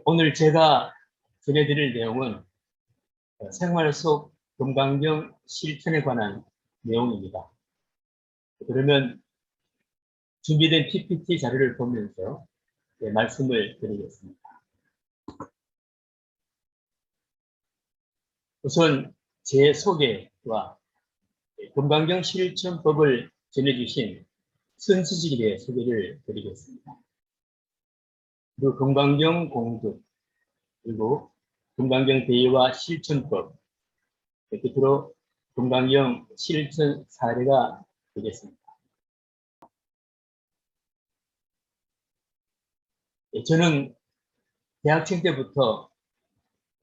오늘 제가 전해드릴 내용은 생활 속 금강경 실천에 관한 내용입니다. 그러면 준비된 PPT 자료를 보면서 말씀을 드리겠습니다. 우선 제 소개와 금강경 실천법을 전해주신 선지식에 대해 소개를 드리겠습니다. 그리고 금강경 공급, 그리고 금강경 대의와 실천법, 끝으로 금강경 실천 사례가 되겠습니다. 저는 대학생 때부터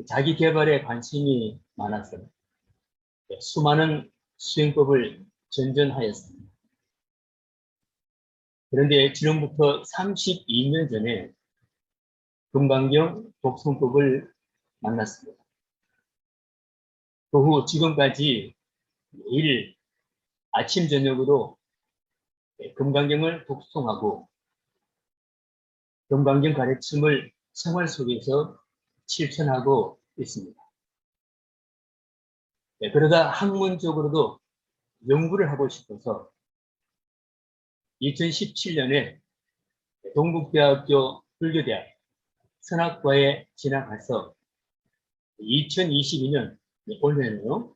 자기 개발에 관심이 많아서 수많은 수행법을 전전하였습니다. 그런데 지금부터 32년 전에 금강경 독성법을 만났습니다. 그 후 지금까지 매일 아침 저녁으로 금강경을 독송하고 금강경 가르침을 생활 속에서 실천하고 있습니다. 그러다 학문적으로도 연구를 하고 싶어서 2017년에 동국대학교 불교대학 선학과에 진학해서 2022년 올해는요,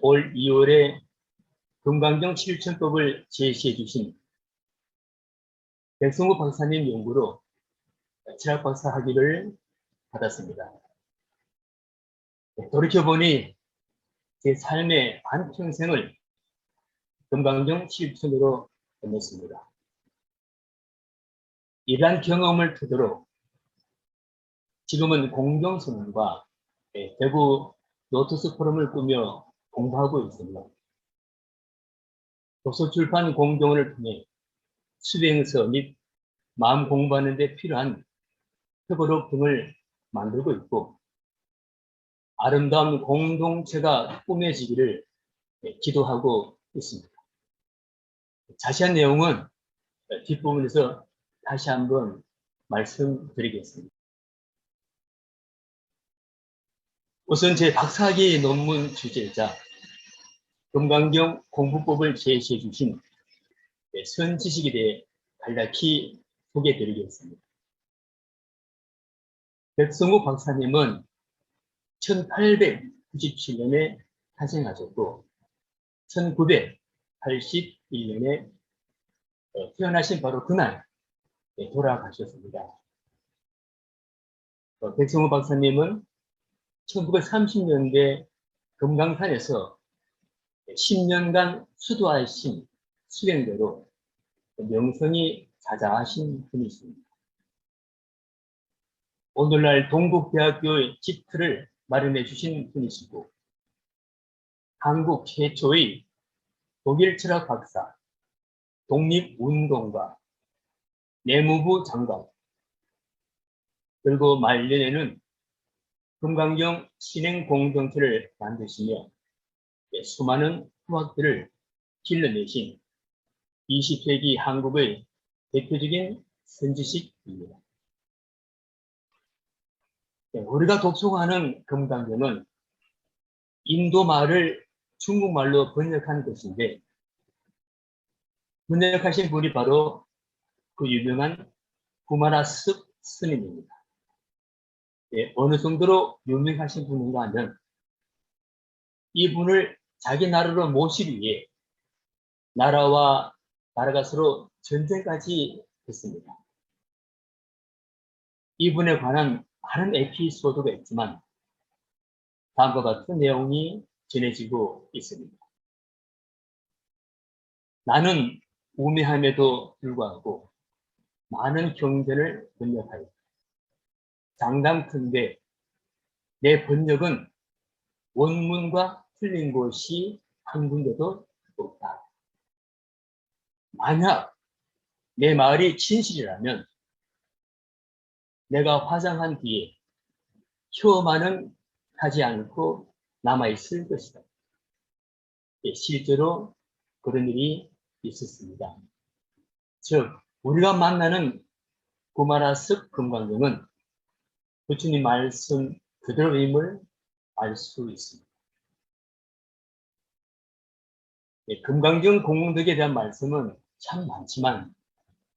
올 2월에 금강경 실천법을 제시해 주신 백성우 박사님 연구로 철학박사 학위를 받았습니다. 돌이켜보니 제 삶의 한평생을 금강경 실천으로 보냈습니다. 이러한 경험을 토대로 지금은 공경선언과 대구 로터스 포럼을 꾸며 공부하고 있습니다. 도서출판 공동을 통해 수행서 및 마음 공부하는 데 필요한 표고록 등을 만들고 있고 아름다운 공동체가 꾸며지기를 기도하고 있습니다. 자세한 내용은 뒷부분에서 다시 한번 말씀드리겠습니다. 우선 제 박사학위 논문 주제자 금강경 공부법을 제시해 주신 선지식에 대해 간략히 소개해 드리겠습니다. 백성우 박사님은 1897년에 탄생하셨고 1981년에 태어나신 바로 그날 돌아가셨습니다. 백성우 박사님은 1930년대 금강산에서 10년간 수도하신 수행대로 명성이 자자하신 분이십니다. 오늘날 동국대학교의 지트를 마련해 주신 분이시고 한국 최초의 독일 철학 박사, 독립운동가, 내무부 장관, 그리고 말년에는 금강경 신행 공동체를 만드시며 수많은 후학들을 길러내신 20세기 한국의 대표적인 선지식입니다. 우리가 독송하는 금강경은 인도말을 중국말로 번역한 것인데 번역하신 분이 바로 그 유명한 구마라습 스님입니다. 어느 정도로 유명하신 분인가 하면 이분을 자기 나라로 모시기 위해 나라와 나라가 서로 전쟁까지 했습니다. 이분에 관한 많은 에피소드가 있지만 다음과 같은 내용이 전해지고 있습니다. 나는 우매함에도 불구하고 많은 경전을 번역하였다. 장담컨대 내 번역은 원문과 틀린 곳이 한 군데도 없다. 만약 내 말이 진실이라면 내가 화장한 뒤에 혀만은 하지 않고 남아있을 것이다. 실제로 그런 일이 있었습니다. 즉 우리가 만나는 구마라습 금강경은 부처님 말씀 그대로임을 알 수 있습니다. 금강경 공덕에 대한 말씀은 참 많지만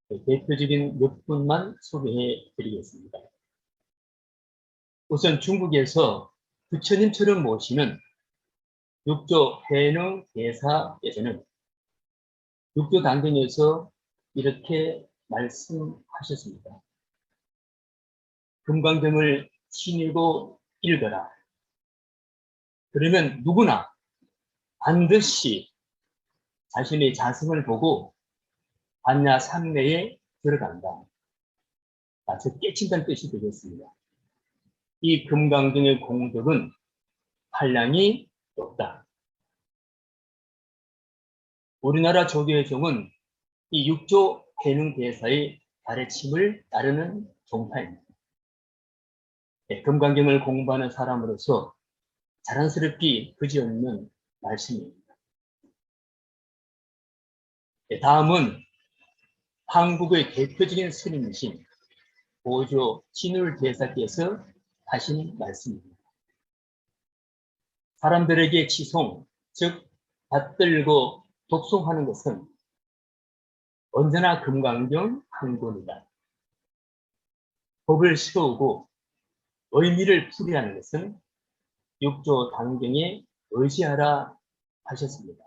대표적인 몇 분만 소개해 드리겠습니다. 우선 중국에서 부처님처럼 모시는 육조 해능 대사께서는 육조 단경에서 이렇게 말씀하셨습니다. 금강경을 친히고 읽어라. 그러면 누구나 반드시 자신의 자성을 보고 반야 삼내에 들어간다. 즉 깨친다는 뜻이 되겠습니다. 이 금강경의 공덕은 한량이 없다. 우리나라 조계종은 이 육조 해능 대사의 가르침을 따르는 종파입니다. 금강경을 공부하는 사람으로서 자랑스럽기 그지없는 말씀입니다. 다음은 한국의 대표적인 스님이신 보조 진울 대사께서 하신 말씀입니다. 사람들에게 치송, 즉 받들고 독송하는 것은 언제나 금강경 한 권이다. 법을 세우고 의미를 풀이하는 것은 육조 단경에 의지하라 하셨습니다.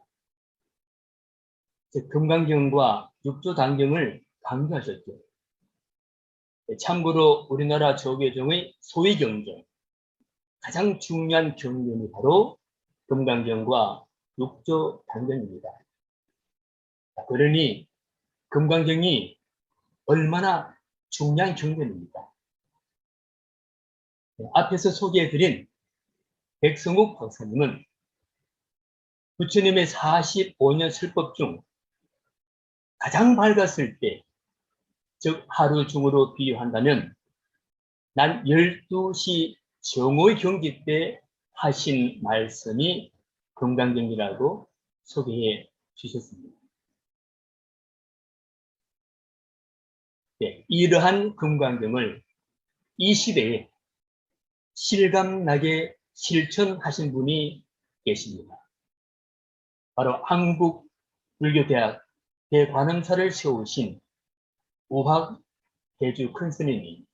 즉 금강경과 육조 단경을 강조하셨죠. 참고로 우리나라 조계종의 소위 경전, 가장 중요한 경전이 바로 금강경과 육조 단경입니다. 그러니 금강경이 얼마나 중요한 경전입니까? 앞에서 소개해드린 백성욱 박사님은 부처님의 45년 설법 중 가장 밝았을 때, 즉 하루 중으로 비유한다면 난 12시 정오의 경기 때 하신 말씀이 금강경이라고 소개해 주셨습니다. 네, 이러한 금강경을 이 시대에 실감나게 실천하신 분이 계십니다. 바로 한국불교대학 대관음사를 세우신 우학대주 큰 스님입니다.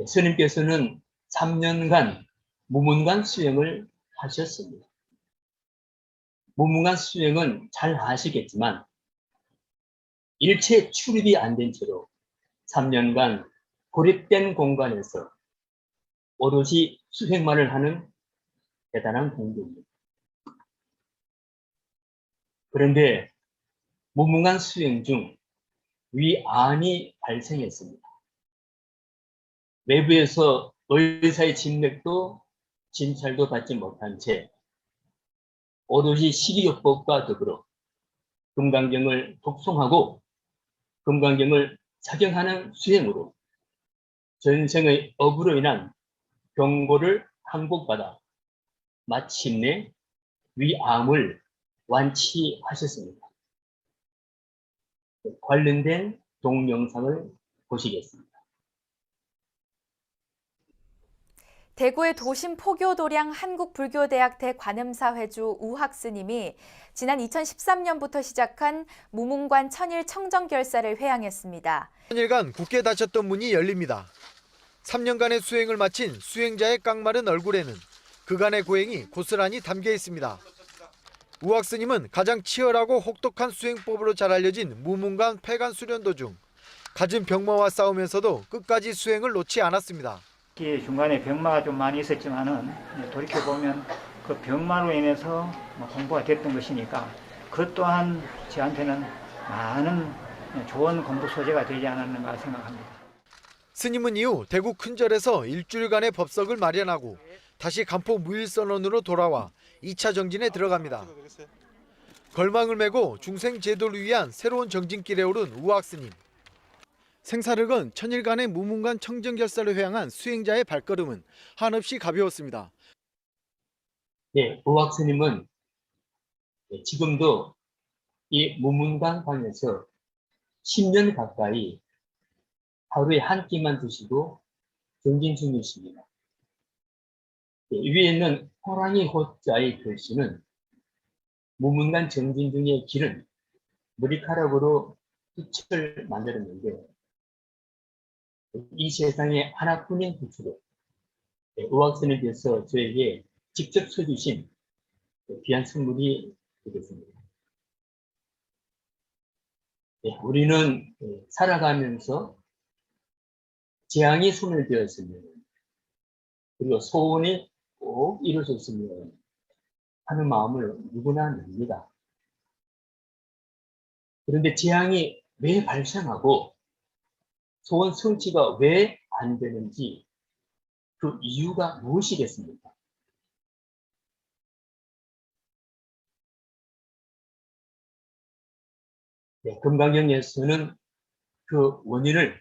스님께서는 3년간 무문관 수행을 하셨습니다. 무문관 수행은 잘 아시겠지만 일체 출입이 안 된 채로 3년간 고립된 공간에서 오롯이 수행만을 하는 대단한 공부입니다. 그런데 무문관 수행 중 위암이 발생했습니다. 외부에서 의사의 진맥도 진찰도 받지 못한 채 오롯이 식이요법과 더불어 금강경을 독송하고 금강경을 작용하는 수행으로 전생의 업으로 인한 병고를 항복받아 마침내 위암을 완치하셨습니다. 관련된 동영상을 보시겠습니다. 대구의 도심 포교도량 한국불교대학 대관음사 회주 우학 스님이 지난 2013년부터 시작한 무문관 천일 청정결사를 회항했습니다. 천일간 굳게 닫혔던 문이 열립니다. 3년간의 수행을 마친 수행자의 깡마른 얼굴에는 그간의 고행이 고스란히 담겨 있습니다. 우학 스님은 가장 치열하고 혹독한 수행법으로 잘 알려진 무문관 폐간 수련도 중 갖은 병마와 싸우면서도 끝까지 수행을 놓지 않았습니다. 중간에 병마가 좀 많이 있었지만은 돌이켜보면 그 병마로 인해서 공부가 됐던 것이니까 그 또한 저한테는 많은 좋은 공부 소재가 되지 않았는가 생각합니다. 스님은 이후 대구 큰절에서 일주일간의 법석을 마련하고 다시 간포 무일선원으로 돌아와 2차 정진에 들어갑니다. 걸망을 메고 중생 제도를 위한 새로운 정진길에 오른 우학 스님. 생사를 건 천일간의 무문관 청정결사를 회항한 수행자의 발걸음은 한없이 가벼웠습니다. 네, 우학 스님은 지금도 이 무문관 방에서 10년 가까이 하루에 한 끼만 드시고 정진 중이십니다. 위에 있는 호랑이 호자의 글씨는 무문관 정진 중의 길은 머리카락으로 빛을 만들었는데 이 세상에 하나뿐인 빛으로 의학선에 대해서 저에게 직접 써주신 귀한 선물이 되겠습니다. 우리는 살아가면서 재앙이 소멸되었으면 그리고 소원이 꼭 이루어졌으면 하는 마음을 누구나 냅니다. 그런데 재앙이 왜 발생하고 소원 성취가 왜 안 되는지 그 이유가 무엇이겠습니까? 금강경에서는 그 원인을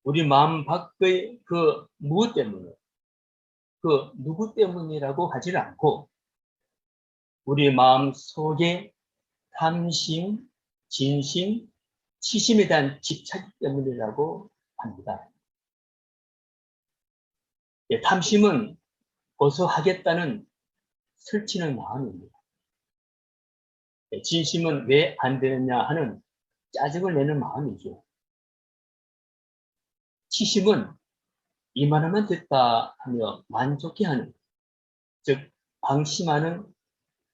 우리 마음 밖의 그 무엇 때문에, 그 누구 때문이라고 하지를 않고 우리 마음 속에 탐심, 진심, 치심에 대한 집착 때문이라고 합니다. 탐심은 어서 하겠다는 설치는 마음입니다. 진심은 왜 안 되느냐 하는 짜증을 내는 마음이죠. 치심은 이만하면 됐다 하며 만족해하는, 즉 방심하는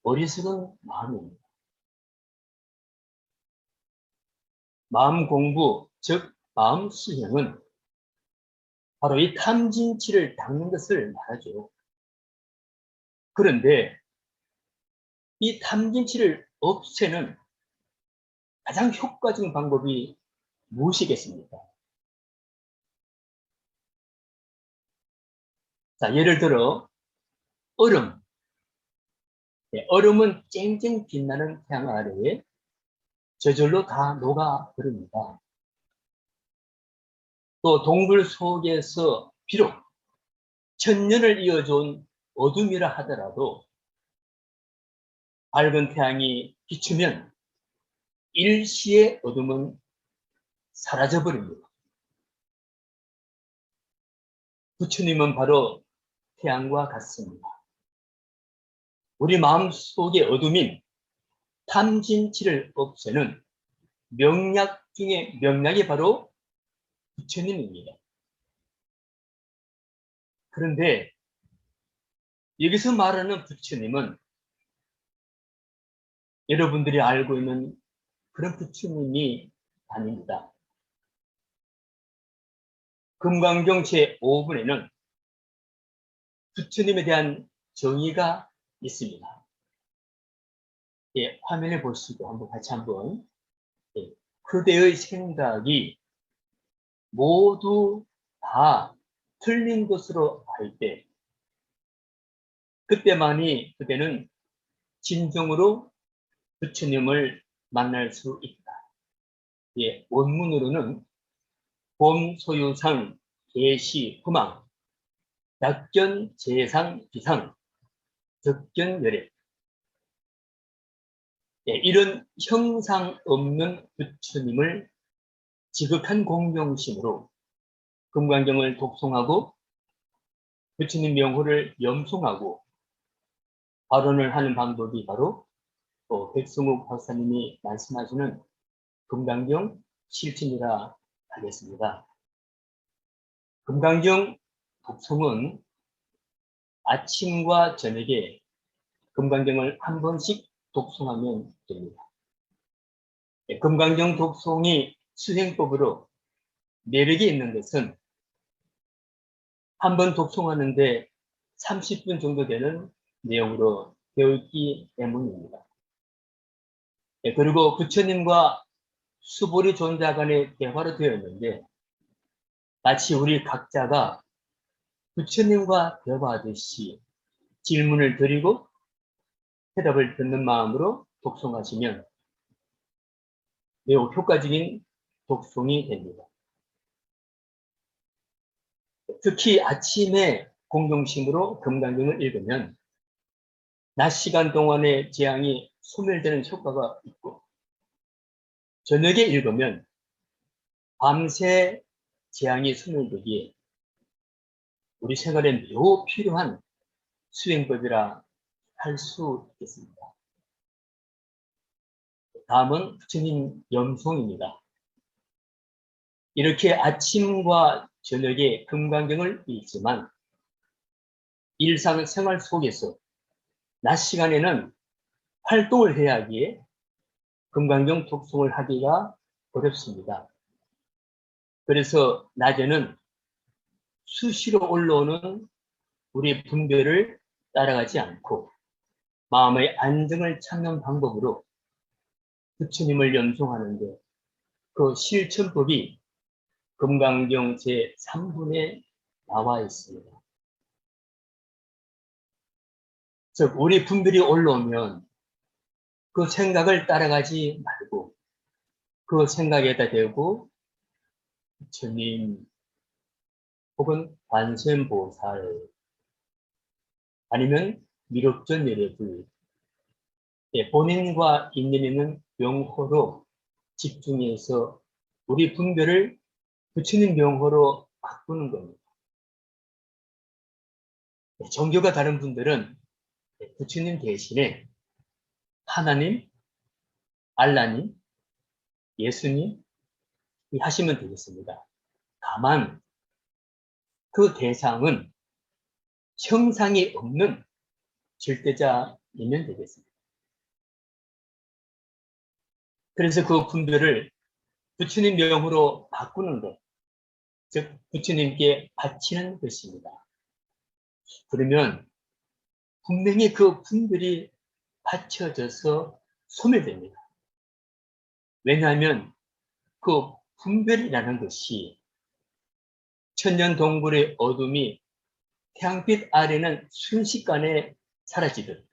어리석은 마음입니다. 마음 공부, 즉 마음 수행은 바로 이 탐진치를 닦는 것을 말하죠. 그런데 이 탐진치를 없애는 가장 효과적인 방법이 무엇이겠습니까? 자, 예를 들어 얼음. 얼음은 쨍쨍 빛나는 태양 아래에 저절로 다 녹아버립니다. 또 동굴 속에서 비록 천년을 이어준 어둠이라 하더라도 밝은 태양이 비추면 일시에 어둠은 사라져버립니다. 부처님은 바로 태양과 같습니다. 우리 마음속의 어둠인 탐진치를 없애는 명약 중에 명약이 바로 부처님입니다. 그런데 여기서 말하는 부처님은 여러분들이 알고 있는 그런 부처님이 아닙니다. 금강경 제5분에는 부처님에 대한 정의가 있습니다. 예, 화면을 보시고 한번 같이 한번 그대의 생각이 모두 다 틀린 것으로 알 때 그때만이 그대는 진정으로 부처님을 만날 수 있다. 예, 원문으로는 봄소유상 계시 후망 약견 재상 비상 적견열애 이런 형상 없는 부처님을 지극한 공경심으로 금강경을 독송하고 부처님 명호를 염송하고 발언을 하는 방법이 바로 백승욱 박사님이 말씀하시는 금강경 실천이라 하겠습니다. 금강경 독송은 아침과 저녁에 금강경을 한 번씩 독송하면 됩니다. 금강경 독송이 수행법으로 매력이 있는 것은 한 번 독송하는데 30분 정도 되는 내용으로 되어 있기 때문입니다. 그리고 부처님과 수보리 존자 간의 대화로 되어 있는데 마치 우리 각자가 부처님과 대화하듯이 질문을 드리고 대답을 듣는 마음으로 독송하시면 매우 효과적인 독송이 됩니다. 특히 아침에 공경심으로 금강경을 읽으면 낮 시간 동안의 재앙이 소멸되는 효과가 있고 저녁에 읽으면 밤새 재앙이 소멸되기에 우리 생활에 매우 필요한 수행법이라 할 수 있겠습니다. 다음은 부처님 염송입니다. 이렇게 아침과 저녁에 금강경을 읽지만 일상생활 속에서 낮 시간에는 활동을 해야 하기에 금강경 독송을 하기가 어렵습니다. 그래서 낮에는 수시로 올라오는 우리 분별을 따라가지 않고 마음의 안정을 찾는 방법으로 부처님을 염송하는데 그 실천법이 금강경 제3분에 나와 있습니다. 즉 우리 분별이 올라오면 그 생각을 따라가지 말고 그 생각에다 대고 부처님 혹은 관세음보살 아니면 미륵전 예례불 본인과 있는 있는 명호로 집중해서 우리 분별을 부처님 명호로 바꾸는 겁니다. 종교가 다른 분들은 부처님 대신에 하나님, 알라님, 예수님 하시면 되겠습니다. 다만 그 대상은 형상이 없는 절대자이면 되겠습니다. 그래서 그 분별을 부처님 명으로 바꾸는 것, 즉 부처님께 바치는 것입니다. 그러면 분명히 그 분별이 바쳐져서 소멸됩니다. 왜냐하면 그 분별이라는 것이 천년동굴의 어둠이 태양빛 아래는 순식간에 사라지듯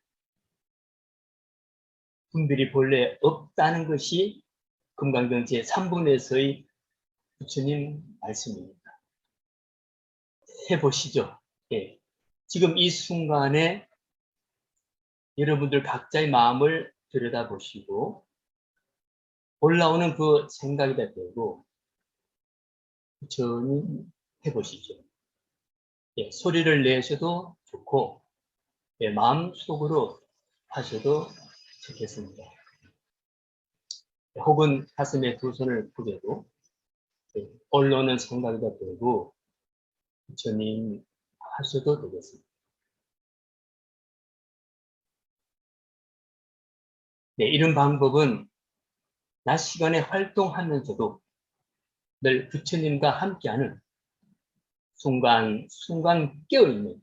분별이 본래 없다는 것이 금강경 제3분에서의 부처님 말씀입니다. 해보시죠. 예. 지금 이 순간에 여러분들 각자의 마음을 들여다보시고 올라오는 그 생각에다 대고 천천히 해보시죠. 예, 소리를 내셔도 좋고 예, 마음속으로 하셔도 좋겠습니다. 예, 혹은 가슴에 두 손을 부대고 예, 올라오는 생각에다 대고 부처님 하셔도 되겠습니다. 네, 이런 방법은 낮 시간에 활동하면서도 늘 부처님과 함께하는 순간 깨어있는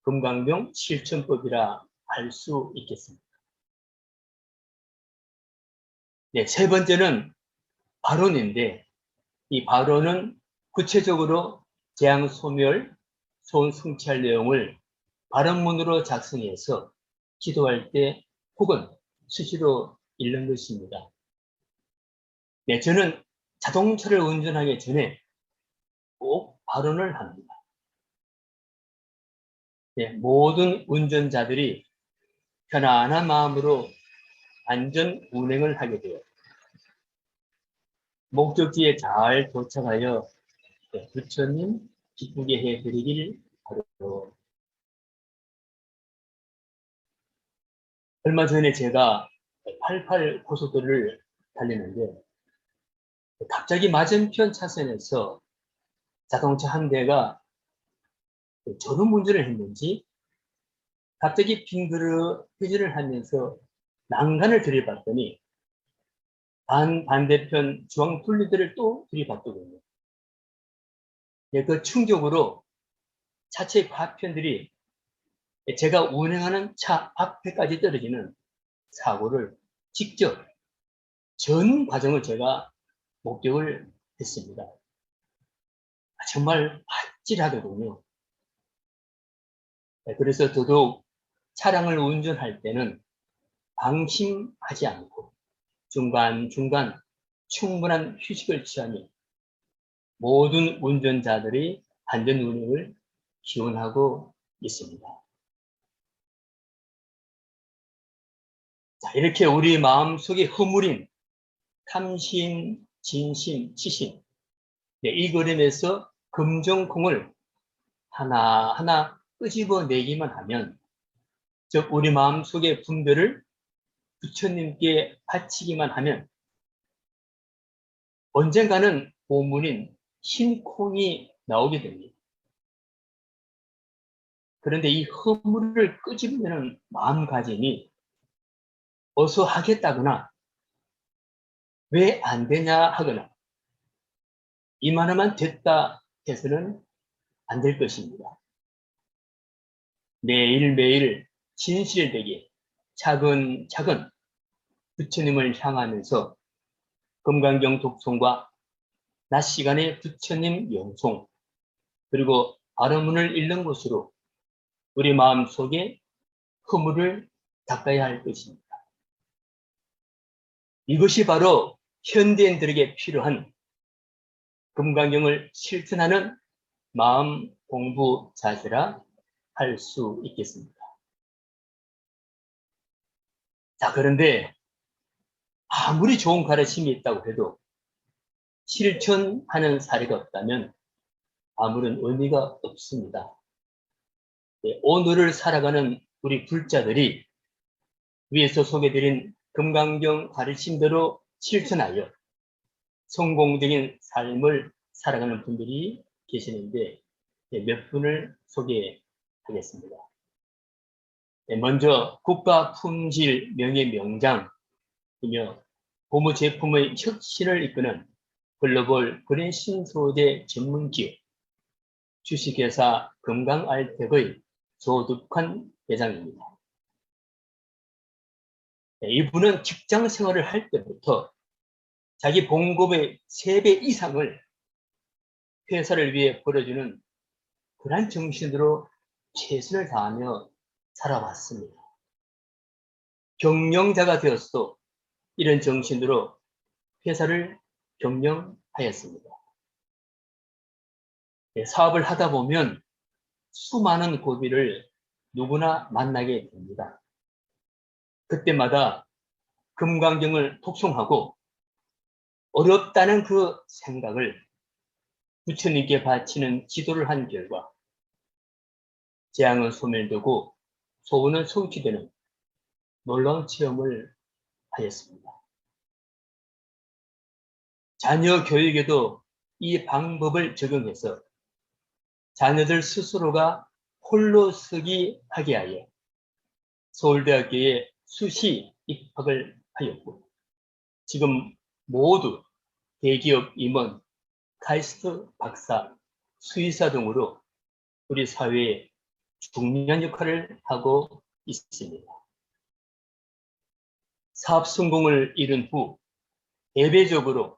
금강경 실천법이라 할 수 있겠습니다. 네, 세 번째는 발언인데 이 발언은 구체적으로 재앙 소멸, 소원 성취할 내용을 발언문으로 작성해서 기도할 때 혹은 수시로 읽는 것입니다. 네, 저는 자동차를 운전하기 전에 꼭 발언을 합니다. 네, 모든 운전자들이 편안한 마음으로 안전 운행을 하게 돼요. 목적지에 잘 도착하여 부처님 기쁘게 해드리길 바라요. 얼마 전에 제가 88 고속도로를 달리는데 갑자기 맞은편 차선에서 자동차 한 대가 졸음 운전을 했는지 갑자기 빙그르 회전을 하면서 난간을 들이봤더니 반대편 중앙 분리대를 또 들이봤거든요. 네, 그 충격으로 차체 과편들이 제가 운행하는 차 앞에까지 떨어지는 사고를 직접 전 과정을 제가 목격을 했습니다. 정말 아찔하더군요. 그래서 더더욱 차량을 운전할 때는 방심하지 않고 중간중간 충분한 휴식을 취하며 모든 운전자들이 안전 운행을 기원하고 있습니다. 자, 이렇게 우리 마음속에 허물인 탐심, 진심, 치심 이 그림에서 금정콩을 하나하나 끄집어내기만 하면, 즉 우리 마음속의 분별을 부처님께 바치기만 하면 언젠가는 보물인 흰 콩이 나오게 됩니다. 그런데 이 허물을 끄집어내는 마음가짐이 어서 하겠다거나 왜 안 되냐 하거나 이만하면 됐다 해서는 안 될 것입니다. 매일매일 진실되게 차근차근 부처님을 향하면서 금강경 독송과 낮 시간에 부처님 영송, 그리고 발언문을 읽는 것으로 우리 마음속에 허물을 닦아야 할 것입니다. 이것이 바로 현대인들에게 필요한 금강경을 실천하는 마음 공부 자세라 할 수 있겠습니다. 자, 그런데 아무리 좋은 가르침이 있다고 해도 실천하는 사례가 없다면 아무런 의미가 없습니다. 오늘을 살아가는 우리 불자들이 위에서 소개드린 금강경 가르침대로 실천하여 성공적인 삶을 살아가는 분들이 계시는데 몇 분을 소개하겠습니다. 먼저 국가품질 명예명장이며 고무 제품의 혁신을 이끄는 글로벌 그린 신소재 전문기업 주식회사 금강알텍의 조득환 회장입니다. 이분은 직장 생활을 할 때부터 자기 봉급의 3배 이상을 회사를 위해 벌어주는 그런 정신으로 최선을 다하며 살아왔습니다. 경영자가 되었어도 이런 정신으로 회사를 경영하였습니다. 사업을 하다 보면 수많은 고비를 누구나 만나게 됩니다. 그때마다 금강경을 독송하고 어렵다는 그 생각을 부처님께 바치는 지도를 한 결과 재앙은 소멸되고 소원은 성취되는 놀라운 체험을 하였습니다. 자녀 교육에도 이 방법을 적용해서 자녀들 스스로가 홀로 서기 하게 하여 서울대학교에 수시 입학을 하였고 지금 모두 대기업 임원, 카이스트 박사, 수의사 등으로 우리 사회에 중요한 역할을 하고 있습니다. 사업 성공을 이룬 후 대외적으로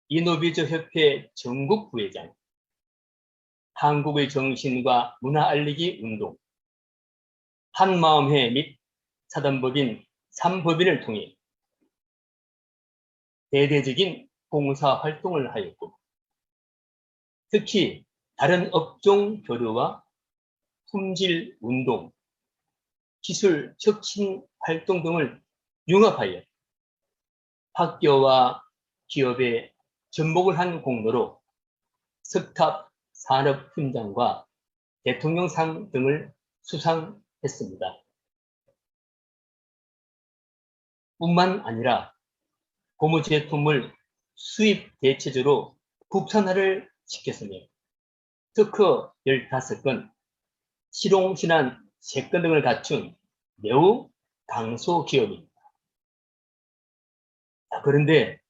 이노비저 협회 전국 부회장, 한국의 정신과 문화 알리기 운동, 한마음회 및 사단법인 3법인을 통해 대대적인 봉사 활동을 하였고 특히 다른 업종 교류와 품질 운동, 기술 혁신 활동 등을 융합하여 학교와 기업에 전복을 한 공로로 석탑 산업훈장과 대통령상 등을 수상했습니다. 뿐만 아니라 고무 제품을 수입 대체제로 국산화를 시켰으며 특허 15건, 실용신안 3건 등을 갖춘 매우 강소 기업입니다. 그런데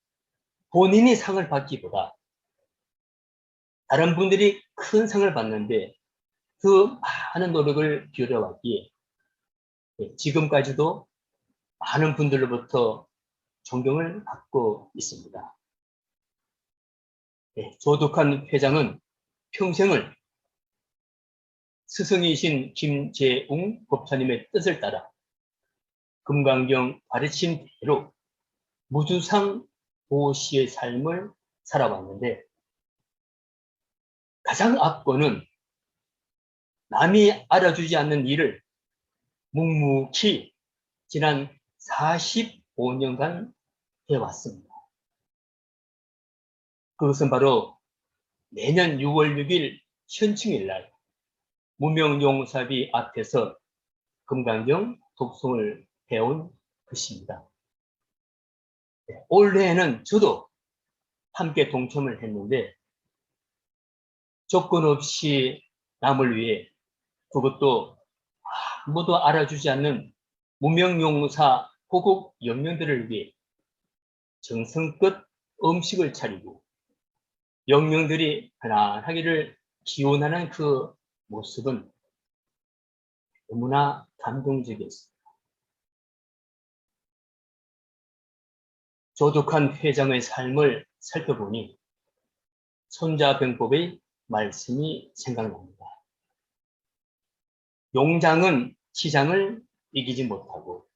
본인이 상을 받기보다 다른 분들이 큰 상을 받는데 그 많은 노력을 기울여왔기에 지금까지도 많은 분들로부터 존경을 받고 있습니다. 조득환 회장은 평생을 스승이신 김재웅 법사님의 뜻을 따라 금강경 가르침대로 무주상 보시의 삶을 살아왔는데 가장 앞권은 남이 알아주지 않는 일을 묵묵히 지난 45년간 해왔습니다. 그것은 바로 내년 6월 6일 현충일 날 무명용사비 앞에서 금강경 독송을 해온 것입니다. 올해에는 저도 함께 동참을 했는데 조건 없이 남을 위해, 그것도 아무도 알아주지 않는 무명용사 호국 영령들을 위해 정성껏 음식을 차리고 영령들이 편안하기를 기원하는 그 모습은 너무나 감동적이었습니다. 조독한 회장의 삶을 살펴보니 손자병법의 말씀이 생각납니다. 용장은 치장을 이기지 못하고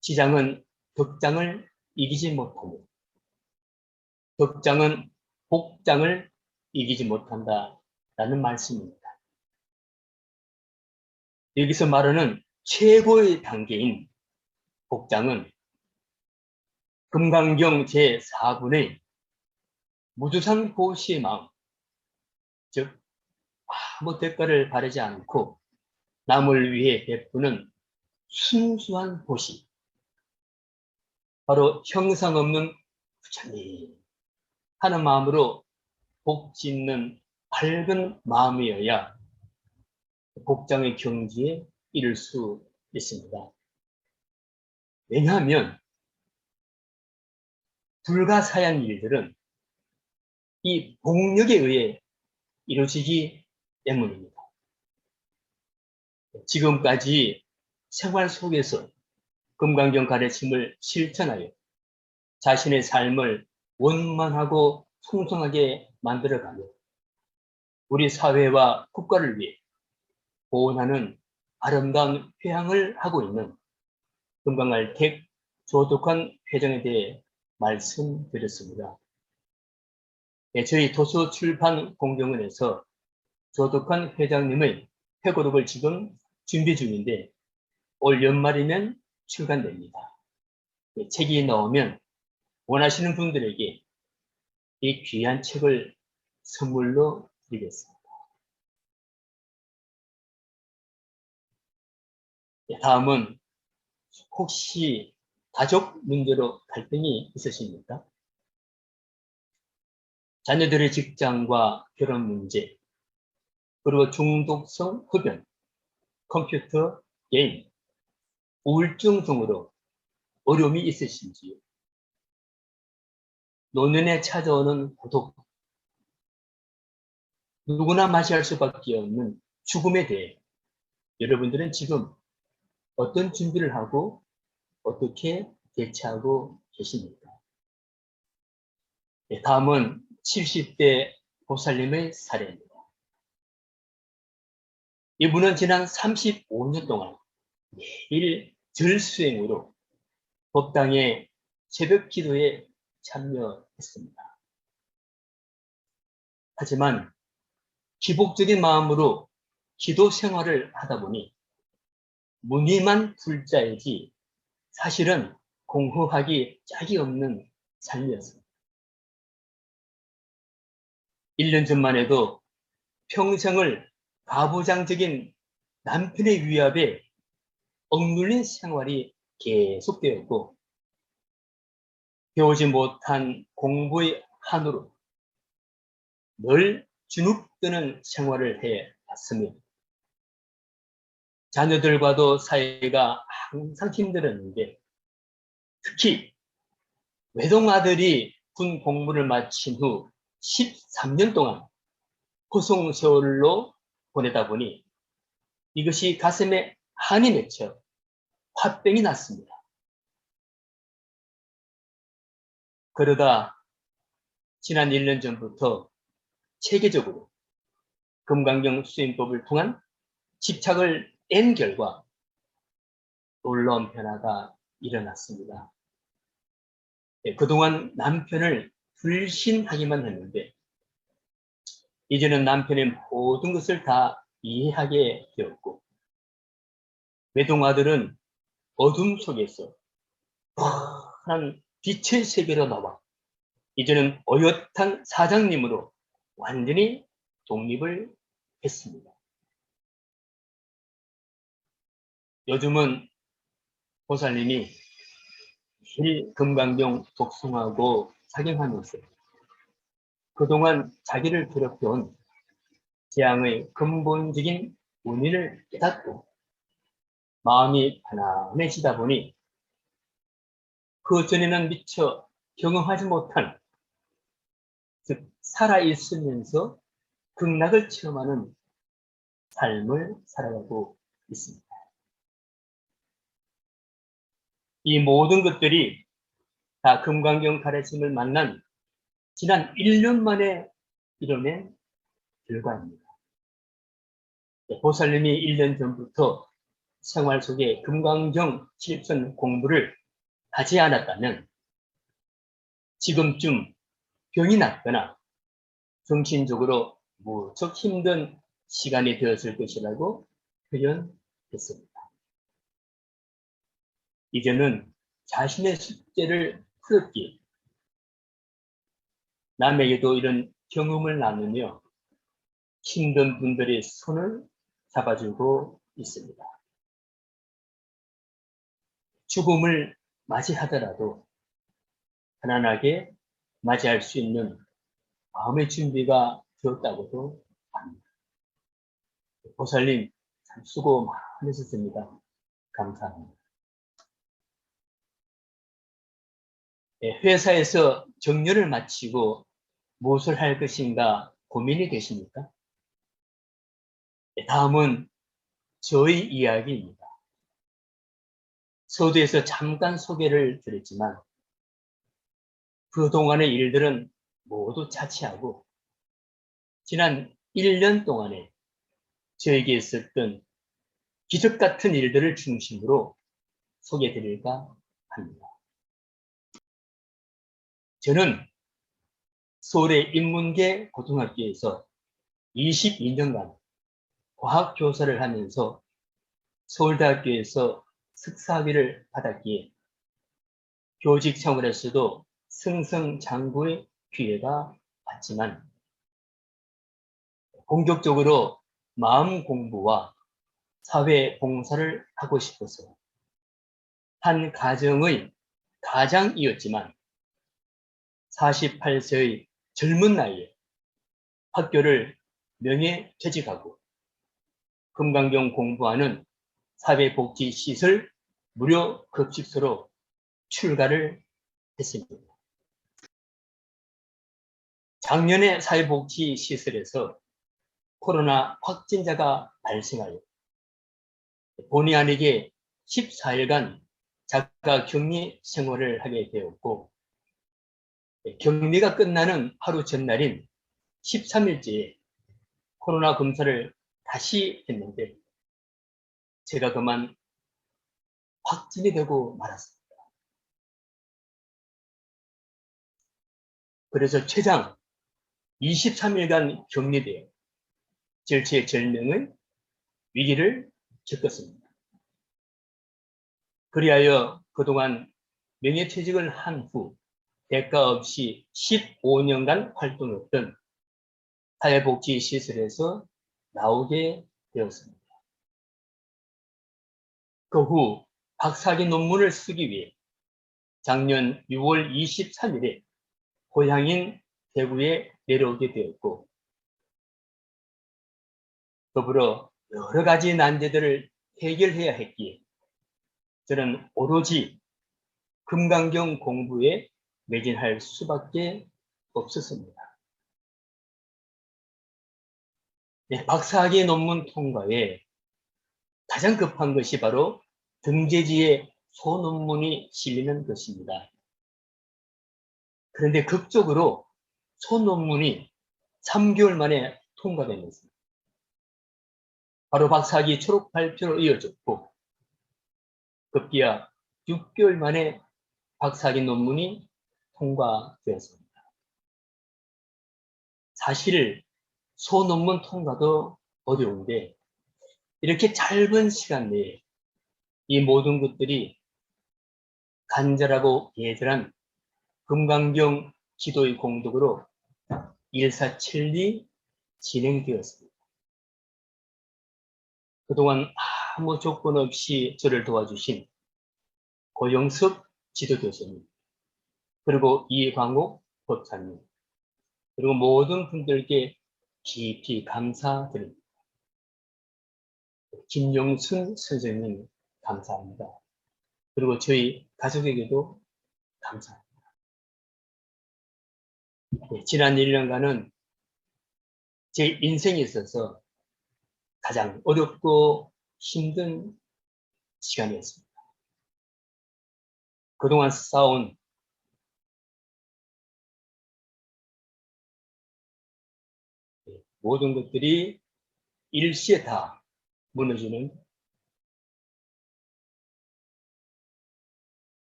치장은 덕장을 이기지 못하고 덕장은 복장을 이기지 못한다라는 말씀입니다. 여기서 말하는 최고의 단계인 복장은 금강경 제4분의 무주상 보시의 마음, 즉 아무 대가를 바라지 않고 남을 위해 베푸는 순수한 보시, 바로 형상 없는 부처님 하는 마음으로 복 짓는 밝은 마음이어야 복장의 경지에 이를 수 있습니다. 왜냐하면 불가사의한 일들은 이 복력에 의해 이루어지기 때문입니다. 지금까지 생활 속에서 금강경 가르침을 실천하여 자신의 삶을 원만하고 풍성하게 만들어가며 우리 사회와 국가를 위해 보온하는 아름다운 회향을 하고 있는 금강알택 조독한 회장에 대해 말씀드렸습니다. 저희 도서출판 공경원에서 조독한 회장님의 회고록을 지금 준비 중인데 올 연말이면 출간됩니다. 책이 나오면 원하시는 분들에게 이 귀한 책을 선물로 드리겠습니다. 다음은 혹시 가족 문제로 갈등이 있으십니까? 자녀들의 직장과 결혼 문제, 그리고 중독성 흡연, 컴퓨터 게임, 우울증 등으로 어려움이 있으신지요? 노년에 찾아오는 고독, 누구나 맞이할 수밖에 없는 죽음에 대해 여러분들은 지금 어떤 준비를 하고 어떻게 대처하고 계십니까? 다음은 70대 보살님의 사례입니다. 이분은 지난 35년 동안 매일 절수행으로 법당의 새벽 기도에 참여했습니다. 하지만 기복적인 마음으로 기도 생활을 하다 보니 무늬만 불자이지 사실은 공허하기 짝이 없는 삶이었습니다. 1년 전만 해도 평생을 가부장적인 남편의 위압에 억눌린 생활이 계속되었고 배우지 못한 공부의 한으로 늘 주눅드는 생활을 해왔으며 자녀들과도 사이가 항상 힘들었는데 특히 외동아들이 군 복무를 마친 후 13년 동안 호송세월로 보내다 보니 이것이 가슴에 한이 맺혀 화병이 났습니다. 그러다 지난 1년 전부터 체계적으로 금강경 수행법을 통한 집착을 뺀 결과 놀라운 변화가 일어났습니다. 그동안 남편을 불신하기만 했는데 이제는 남편의 모든 것을 다 이해하게 되었고 외동아들은 어둠 속에서 한 빛의 세계로 나와 이제는 어엿한 사장님으로 완전히 독립을 했습니다. 요즘은 보살님이 실 금강경 독송하고 작용하면서 그동안 자기를 괴롭혀온 재앙의 근본적인 원인을 깨닫고 마음이 편안해지다 보니 그 전에는 미처 경험하지 못한, 즉 살아있으면서 극락을 체험하는 삶을 살아가고 있습니다. 이 모든 것들이 다 금강경 가르침을 만난 지난 1년 만에 이뤄낸 결과입니다. 보살님이 1년 전부터 생활 속에 금강경 실천 공부를 하지 않았다면 지금쯤 병이 났거나 정신적으로 무척 힘든 시간이 되었을 것이라고 표현했습니다. 이제는 자신의 숙제를 풀었기에 남에게도 이런 경험을 나누며 힘든 분들의 손을 잡아주고 있습니다. 죽음을 맞이하더라도 편안하게 맞이할 수 있는 마음의 준비가 되었다고도 합니다. 보살님 참 수고 많으셨습니다. 감사합니다. 회사에서 정년을 마치고 무엇을 할 것인가 고민이 되십니까? 다음은 저의 이야기입니다. 서두에서 잠깐 소개를 드렸지만 그동안의 일들은 모두 차치하고 지난 1년 동안에 저에게 있었던 기적 같은 일들을 중심으로 소개해드릴까 합니다. 저는 서울의 인문계 고등학교에서 22년간 과학교사를 하면서 서울대학교에서 석사학위를 받았기에 교직 생활에서도 승승장구의 기회가 왔지만 본격적으로 마음 공부와 사회 봉사를 하고 싶어서 한 가정의 가장이었지만 48세의 젊은 나이에 학교를 명예퇴직하고 금강경 공부하는 사회복지시설 무료 급식소로 출가를 했습니다. 작년에 사회복지시설에서 코로나 확진자가 발생하여 본의 아니게 14일간 자가 격리 생활을 하게 되었고 격리가 끝나는 하루 전날인 13일째에 코로나 검사를 다시 했는데 제가 그만 확진이 되고 말았습니다. 그래서 최장 23일간 격리되어 절체절명의 위기를 겪었습니다. 그리하여 그동안 명예퇴직을 한 후 대가 없이 15년간 활동했던 사회복지시설에서 나오게 되었습니다. 그 후 박사학위 논문을 쓰기 위해 작년 6월 23일에 고향인 대구에 내려오게 되었고 더불어 여러 가지 난제들을 해결해야 했기에 저는 오로지 금강경 공부에 매진할 수밖에 없었습니다. 박사학위 논문 통과에 가장 급한 것이 바로 등재지에 소논문이 실리는 것입니다. 그런데 극적으로 소논문이 3개월 만에 통과되면서 바로 박사학위 졸업 발표로 이어졌고 급기야 6개월 만에 박사학위 논문이 통과되었습니다. 사실 소논문 통과도 어려운데 이렇게 짧은 시간 내에 이 모든 것들이 간절하고 예절한 금강경 기도의 공덕으로 일사천리 진행되었습니다. 그동안 아무 조건 없이 저를 도와주신 고영섭 지도교수님, 그리고 이광옥 법사님, 그리고 모든 분들께 깊이 감사드립니다. 김용순 선생님 감사합니다. 그리고 저희 가족에게도 감사합니다. 네, 지난 1년간은 제 인생에 있어서 가장 어렵고 힘든 시간이었습니다. 그동안 쌓아온 모든 것들이 일시에 다 무너지는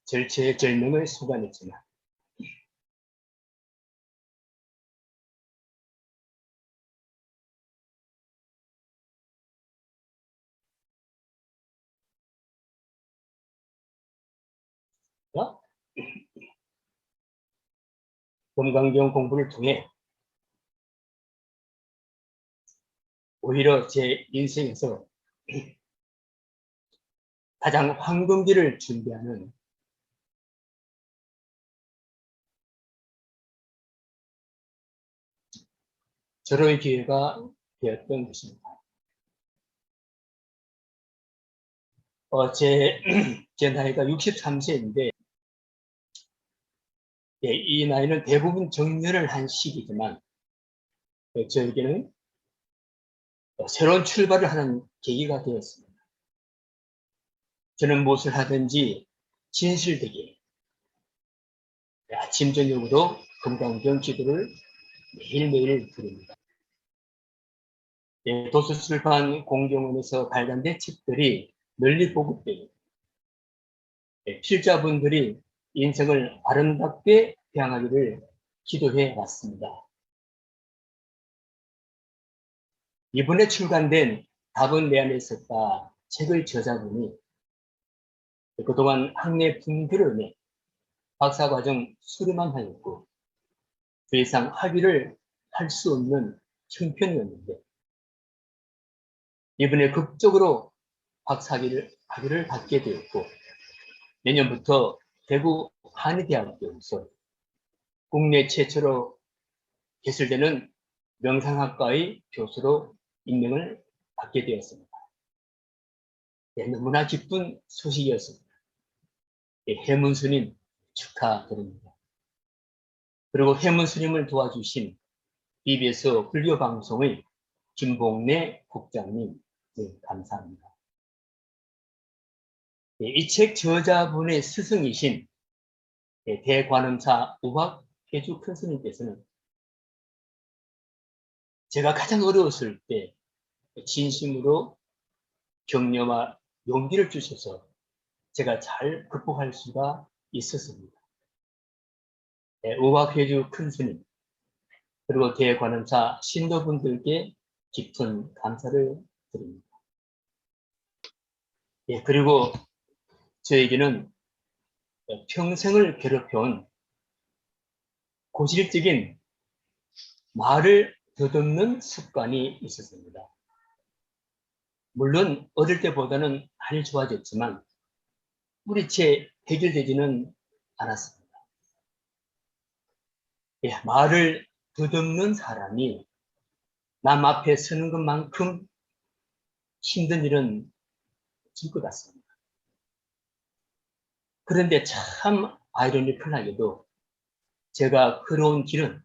절체절명의 순간이었지만 검강경 공부를 통해 오히려 제 인생에서 가장 황금기를 준비하는 절호의 기회가 되었던 것입니다. 제 나이가 63세인데 이 나이는 대부분 정년을 한 시기지만 저에게는 새로운 출발을 하는 계기가 되었습니다. 저는 무엇을 하든지 진실되게 아침 저녁으로 검강경 기도를 매일매일 드립니다. 도서출판 공경원에서 발간된 책들이 널리 보급되고 필자분들이 인생을 아름답게 향하기를 기도해 왔습니다. 이번에 출간된 답은 내 안에 있었다 책의 저자분이 그동안 학내 분들을 박사과정 수료만 하였고 더 이상 학위를 할 수 없는 형편이었는데 이번에 극적으로 박사학위를 받게 되었고 내년부터 대구 한의대학교에서 국내 최초로 개설되는 명상학과의 교수로 임명을 받게 되었습니다. 너무나 기쁜 소식이었습니다. 해문 스님 축하드립니다. 그리고 해문 스님을 도와주신 BBS 불교방송의 김봉래 국장님 감사합니다. 이 책 저자분의 스승이신 대관음사 우학회주 큰 스님께서는 제가 가장 어려웠을 때 진심으로 격려와 용기를 주셔서 제가 잘 극복할 수가 있었습니다. 우학회주 큰 스님 그리고 대관음사 신도분들께 깊은 감사를 드립니다. 그리고 저에게는 평생을 괴롭혀온 고질적인 말을 더듬는 습관이 있었습니다. 물론 어릴 때보다는 많이 좋아졌지만 뿌리채 해결되지는 않았습니다. 말을 더듬는 사람이 남 앞에 서는 것만큼 힘든 일은 없을 것 같습니다. 그런데 참 아이러니컬하게도 제가 걸어온 길은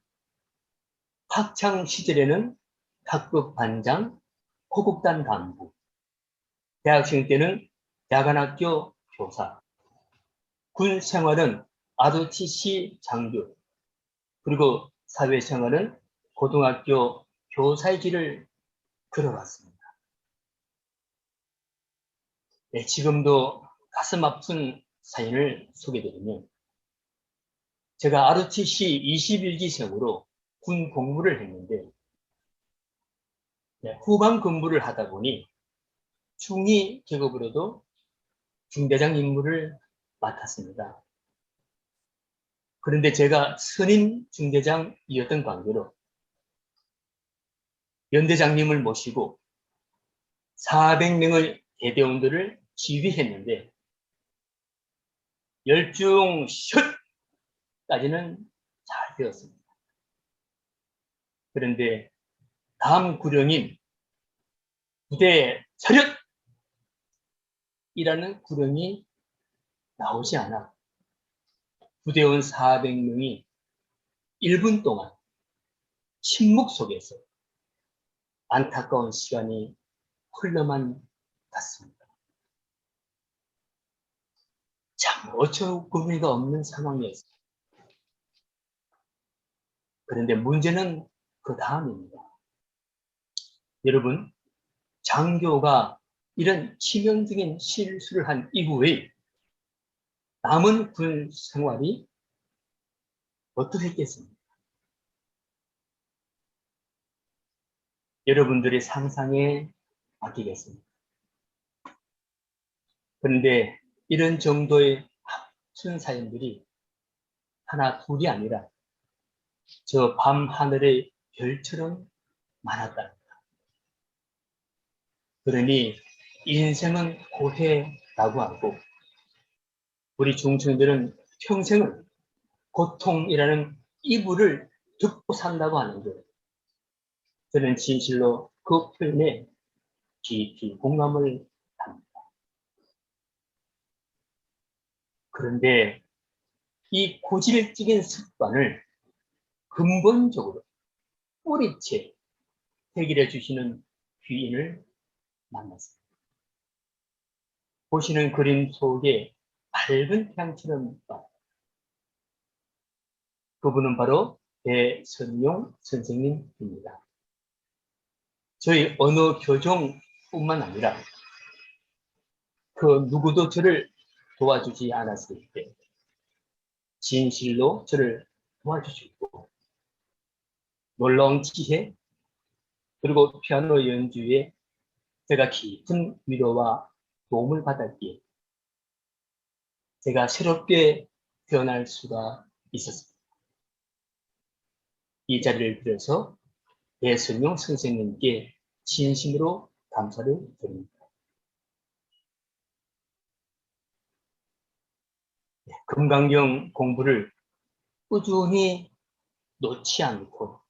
학창 시절에는 학급 반장, 호국단 간부, 대학생 때는 야간학교 교사, 군 생활은 ROTC 장교, 그리고 사회생활은 고등학교 교사의 길을 걸어왔습니다. 지금도 가슴 아픈 사연을 소개드리면 제가 ROTC 21기생으로 군 복무를 했는데 후방 근무를 하다 보니 중위 계급으로도 중대장 임무를 맡았습니다. 그런데 제가 선임 중대장이었던 관계로 연대장님을 모시고 400명의 대대원들을 지휘했는데 열중 슛까지는 잘 되었습니다. 그런데 다음 구령인 부대 차렷이라는 구령이 나오지 않아 부대원 400명이 1분 동안 침묵 속에서 안타까운 시간이 흘러만 갔습니다. 참 어처구니가 없는 상황이었어요. 그런데 문제는 그 다음입니다. 여러분, 장교가 이런 치명적인 실수를 한 이후에 남은 군 생활이 어떠했겠습니까? 여러분들의 상상에 맡기겠습니다. 그런데 이런 정도의 아픈 사연들이 하나 둘이 아니라 저 밤하늘의 별처럼 많았다. 그러니 인생은 고해라고 하고 우리 중층들은 평생을 고통이라는 이불을 듣고 산다고 하는데 저는 진실로 그 표현에 깊이 공감을 합니다. 그런데 이 고질적인 습관을 근본적으로 뿌리채 해결해 주시는 귀인을 만났습니다. 보시는 그림 속에 밝은 태양처럼 그분은 바로 배선용 선생님입니다. 저희 언어 교정뿐만 아니라 그 누구도 저를 도와주지 않았을 때 진실로 저를 도와주시고 놀라운 지혜 그리고 피아노 연주에 제가 깊은 위로와 도움을 받았기에 제가 새롭게 태어날 수가 있었습니다. 이 자리를 빌어서 배선용 선생님께 진심으로 감사를 드립니다. 금강경 공부를 꾸준히 놓지 않고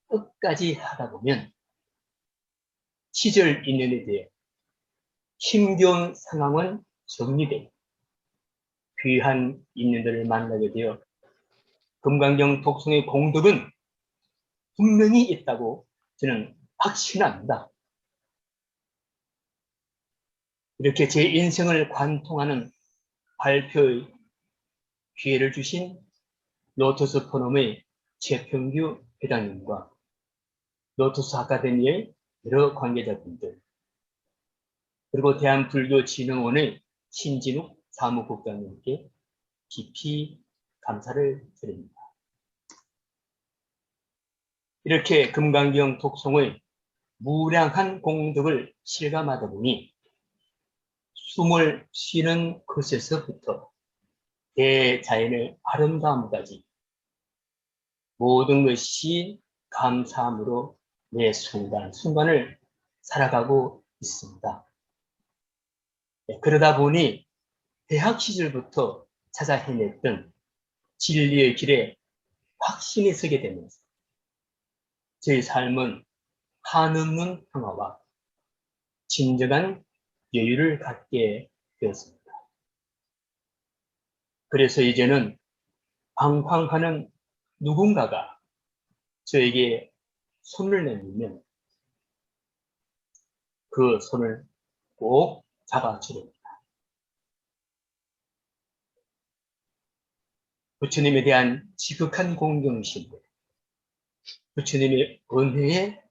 끝까지 하다 보면 시절 인연에 대해 힘겨운 상황은 정리되고 귀한 인연들을 만나게 되어 금강경 독송의 공덕은 분명히 있다고 저는 확신합니다. 이렇게 제 인생을 관통하는 발표의 기회를 주신 로터스 포럼의 최평규 회장님과 로터스 아카데미의 여러 관계자분들 그리고 대한불교진흥원의 신진욱 사무국장님께 깊이 감사를 드립니다. 이렇게 금강경 독송의 무량한 공덕을 실감하다 보니 숨을 쉬는 것에서부터 대자연의 아름다움까지 모든 것이 감사함으로 매 순간순간을 살아가고 있습니다. 그러다 보니 대학 시절부터 찾아 헤맸던 진리의 길에 확신이 서게 되면서 제 삶은 한없는 평화와 진정한 여유를 갖게 되었습니다. 그래서 이제는 방황하는 누군가가 저에게 손을 내밀면 그 손을 꼭 잡아주렵니다. 부처님에 대한 지극한 공경심을 부처님의 은혜에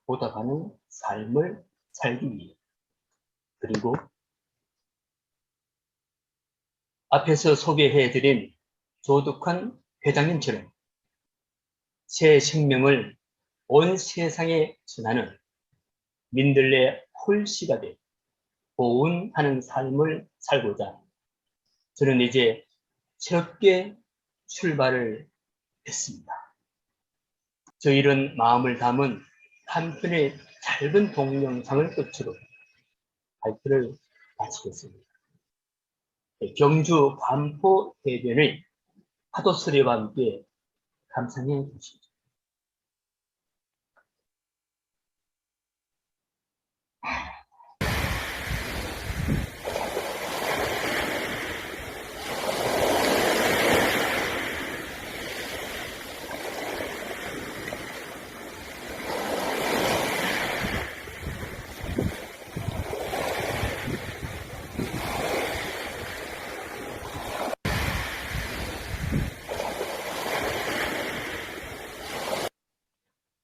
보답하는 삶을 살기 위해 그리고 앞에서 소개해드린 조득한 회장님처럼 새 생명을 온 세상에 전하는 민들레 홀씨가 돼 보훈하는 삶을 살고자 저는 이제 새롭게 출발을 했습니다. 저희는 마음을 담은 한 편의 짧은 동영상을 끝으로 발표를 마치겠습니다. 경주 관포 해변의 파도 소리와 함께 감상해 주시죠.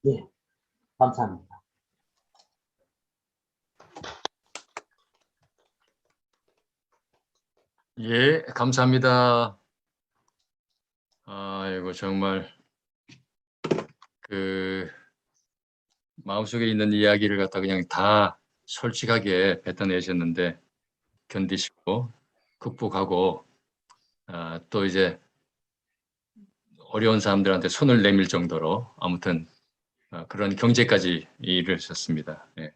네, 감사합니다. 예, 감사합니다. 아이고, 정말 그 마음속에 있는 이야기를 갖다 그냥 다 솔직하게 뱉어내셨는데 견디시고 극복하고 또 이제 어려운 사람들한테 손을 내밀 정도로 아무튼 그런 경제까지 이르셨습니다. 예.